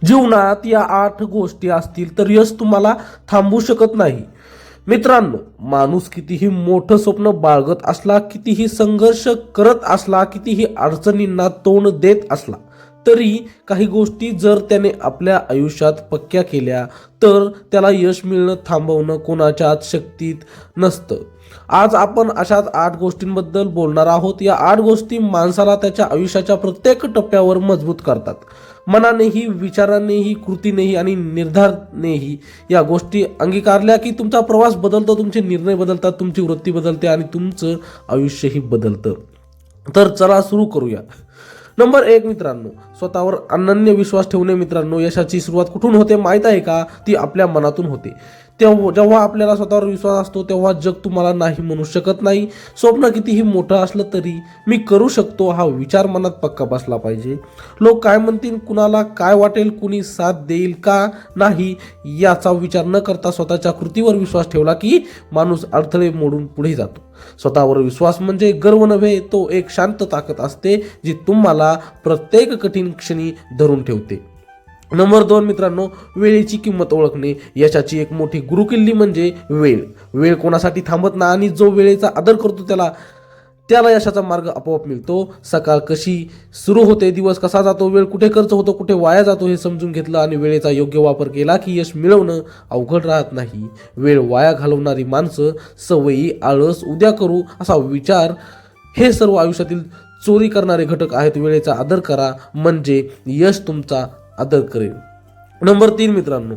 जीवनात या 8 गोष्टी असतील तर यश तुम्हाला थांबवू शकत नाही. मित्रांनो, माणूस कितीही मोठं स्वप्न बाळगत असला, कितीही संघर्ष करत असला, कितीही अडचणींना तोंड देत असला, तरी काही गोष्टी जर त्याने आपल्या आयुष्यात पक्क्या केल्या तर त्याला यश मिळणं थांबवणं कोणाच्याच शक्तीत नसतं. आज आपण अशाच 8 गोष्टींबद्दल बोलणार आहोत. या 8 गोष्टी माणसाला त्याच्या आयुष्याच्या प्रत्येक टप्प्यावर मजबूत करतात. मनानेही, विचारानेही, कृतीनेही आणि निर्धारानेही या गोष्टी अंगीकारल्या की तुमचा प्रवास बदलतो, तुमचे निर्णय बदलतात, तुमची वृत्ती बदलते आणि तुमचं आयुष्यही बदलतं. तर चला सुरू करूया. नंबर 1 मित्रांनो, स्वतःवर अनन्य विश्वास ठेवणे. मित्रांनो, यशाची सुरुवात कुठून होते माहीत आहे का? ती आपल्या मनातून होते. जेव्हा आपल्याला स्वतःवर विश्वास असतो तेव्हा जग तुम्हाला नाही म्हणू शकत नाही. स्वप्न कितीही मोठं असलं तरी मी करू शकतो हा विचार मनात पक्का बसला पाहिजे. लोक काय म्हणतील, कुणाला काय वाटेल, कुणी साथ देईल का नाही याचा विचार न करता स्वतःच्या कृतीवर विश्वास ठेवला की माणूस अडथळे मोडून पुढे जातो. स्वतःवर विश्वास म्हणजे गर्व नव्हे, तो एक शांत ताकद असते जी तुम्हाला प्रत्येक कठीण क्षणी धरून ठेवते. नंबर 2 मित्रांनो, वेळेची किंमत ओळखणे. यशाची एक मोठी गुरुकिल्ली म्हणजे वेळ. वेळ कोणासाठी थांबत नाही आणि जो वेळेचा आदर करतो त्याला यशाचा मार्ग आपोआप मिळतो. सकाळ कशी सुरू होते, दिवस कसा जातो, वेळ कुठे खर्च होतो, कुठे वाया जातो हे समजून घेतलं आणि वेळेचा योग्य वापर केला की यश मिळवणं अवघड राहत नाही. वेळ वाया घालवणारी माणसं, सवयी, आळस, उद्या करू असा विचार हे सर्व आयुष्यातील चोरी करणारे घटक आहेत. वेळेचा आदर करा म्हणजे यश तुमचा आदर करेल. नंबर 3 मित्रांनो,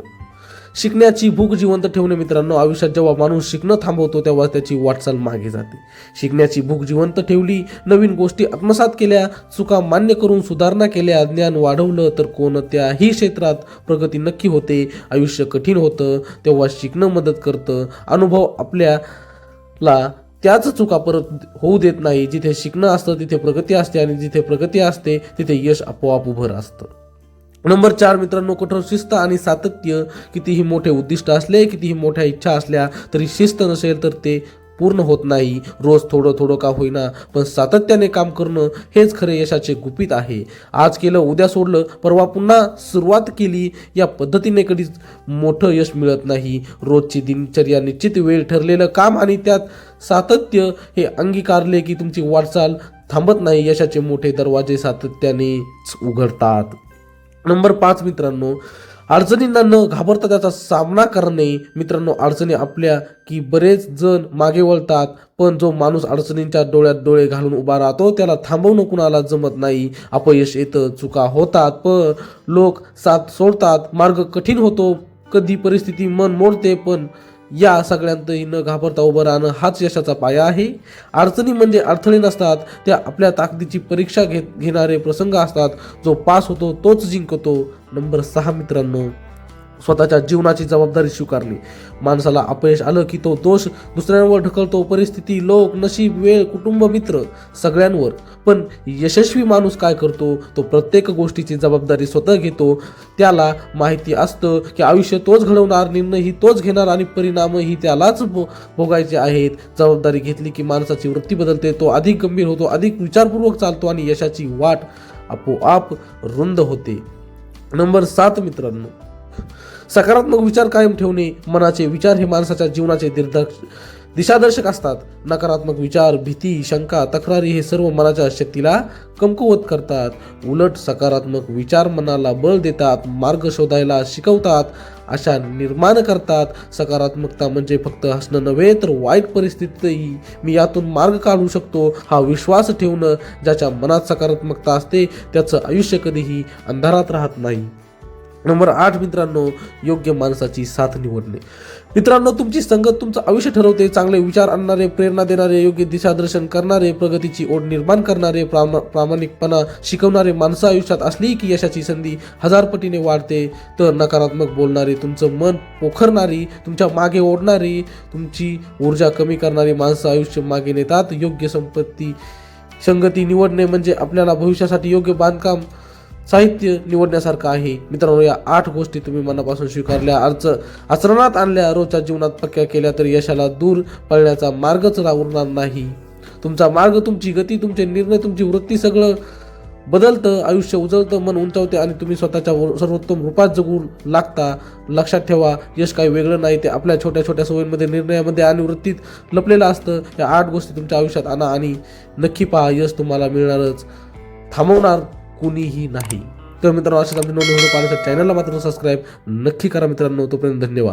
शिकण्याची भूक जिवंत ठेवणे. मित्रांनो, आयुष्यात जेव्हा माणूस शिकणं थांबवतो तेव्हा त्याची वाटचाल मागे जाते. शिकण्याची भूक जिवंत ठेवली, नवीन गोष्टी आत्मसात केल्या, चुका मान्य करून सुधारणा केल्या, ज्ञान वाढवलं तर कोणत्याही क्षेत्रात प्रगती नक्की होते. आयुष्य कठीण होतं तेव्हा शिकणं मदत करतं. अनुभव आपल्याला त्याच चुका परत होऊ देत नाही. जिथे शिकणं असतं तिथे प्रगती असते आणि जिथे प्रगती असते तिथे यश आपोआप उभं असतं. नंबर 4 मित्रांनो, कठोर शिस्त आणि सातत्य. कितीही मोठे उद्दिष्ट असले, कितीही मोठ्या इच्छा असल्या तरी शिस्त नसेल तर ते पूर्ण होत नाही. रोज थोडं थोडं का होईना पण सातत्याने काम करणं हेच खरे यशाचे गुपित आहे. आज केलं, उद्या सोडलं, परवा पुन्हा सुरुवात केली या पद्धतीने कधीच मोठं यश मिळत नाही. रोजची दिनचर्या, निश्चित वेळ, ठरलेलं काम आणि त्यात सातत्य हे अंगीकारले की तुमची वाटचाल थांबत नाही. यशाचे मोठे दरवाजे सातत्यानेच उघडतात. नंबर 5 मित्रांनो, अडचणींना न घाबरता त्याचा सामना करणे. मित्रांनो, अडचणी आपल्या की बरेच जण मागे वळतात पण जो माणूस अडचणींच्या डोळ्यात डोळे घालून उभा राहतो त्याला थांबवणं कुणाला जमत नाही. अपयश येतं, चुका होतात, पण लोक साथ सोडतात, मार्ग कठीण होतो, कधी परिस्थिती मन मोडते, पण या सगळ्यांतही न घाबरता उभं राहणं हाच यशाचा पाया आहे. अडचणी म्हणजे अडथळे नसतात, त्या आपल्या ताकदीची परीक्षा घेणारे प्रसंग असतात. जो पास होतो तोच जिंकतो. नंबर 6 मित्रांनो, स्वतःच्या जीवनाची जबाबदारी स्वीकारणे. माणसाला अपयश आलं की तो दोष दुसऱ्यांवर ढकलतो, परिस्थिती, लोक, नशीब, वेळ, कुटुंब, मित्र सगळ्यांवर. पण यशस्वी माणूस काय करतो, तो प्रत्येक गोष्टीची जबाबदारी स्वतः घेतो. त्याला माहिती असतं की आयुष्य तोच घडवणार, निर्णयही तोच घेणार आणि परिणामही त्यालाच भोगायचे आहेत. जबाबदारी घेतली की माणसाची वृत्ती बदलते, तो अधिक गंभीर होतो, अधिक विचारपूर्वक चालतो आणि यशाची वाट आपोआप रुंद होते. नंबर 7 मित्रांनो, सकारात्मक विचार कायम ठेवणे. मनाचे विचार हे माणसाच्या जीवनाचे दिशादर्शक असतात. नकारात्मक विचार, भीती, शंका, तक्रारी हे सर्व मनाच्या शक्तीला कमकुवत करतात. उलट सकारात्मक विचार मनाला बळ देतात, मार्ग शोधायला शिकवतात, आशा निर्माण करतात. सकारात्मकता म्हणजे फक्त हसणं नव्हे तर वाईट परिस्थितीतही मी यातून मार्ग काढू शकतो हा विश्वास ठेवणं. ज्याच्या मनात सकारात्मकता असते त्याचं आयुष्य कधीही अंधारात राहत नाही. नंबर 8 मित्रांनो, योग्य माणसाची साथ निवडणे. मित्रांनो, तुमची संगत तुमचं आयुष्य ठरवते. चांगले विचार आणणारे, प्रेरणा देणारे, योग्य दिशादर्शन करणारे, प्रगतीची ओढ निर्माण करणारे, प्रामाणिकपणा शिकवणारे माणसं आयुष्यात असली की यशाची संधी 1000 पटीने वाढते. तर नकारात्मक बोलणारी, तुमचं मन पोखरणारी, तुमच्या मागे ओढणारी, तुमची ऊर्जा कमी करणारी माणसं आयुष्य मागे नेतात. योग्य संगती निवडणे म्हणजे आपल्याला भविष्यासाठी योग्य बांधकाम साहित्य निवडण्यासारखं आहे. मित्रांनो, या 8 गोष्टी तुम्ही मनापासून स्वीकारल्या, आचरणात आणल्या, रोजच्या जीवनात पक्क्या केल्या तर यशाला दूर पळण्याचा मार्गच उरणार नाही. तुमचा मार्ग, तुमची गती, तुमचे निर्णय, तुमची वृत्ती सगळं बदलतं, आयुष्य उजळतं, मन उंचावते आणि तुम्ही स्वतःच्या सर्वोत्तम रूपात जगू लागता. लक्षात ठेवा, यश काही वेगळं नाही, ते आपल्या छोट्या छोट्या सवयींमध्ये, निर्णयामध्ये आणि वृत्तीत लपलेलं असतं. या 8 गोष्टी तुमच्या आयुष्यात आणा आणि नक्की पहा, यश तुम्हाला मिळणारच, थांबवणार कुणीही नाही. तर मित्रांनो, अशाच आमचे नवीन व्हिडिओ पाहण्यासाठी चॅनलला मात्र सबस्क्राईब नक्की करा मित्रांनो. तोपर्यंत धन्यवाद.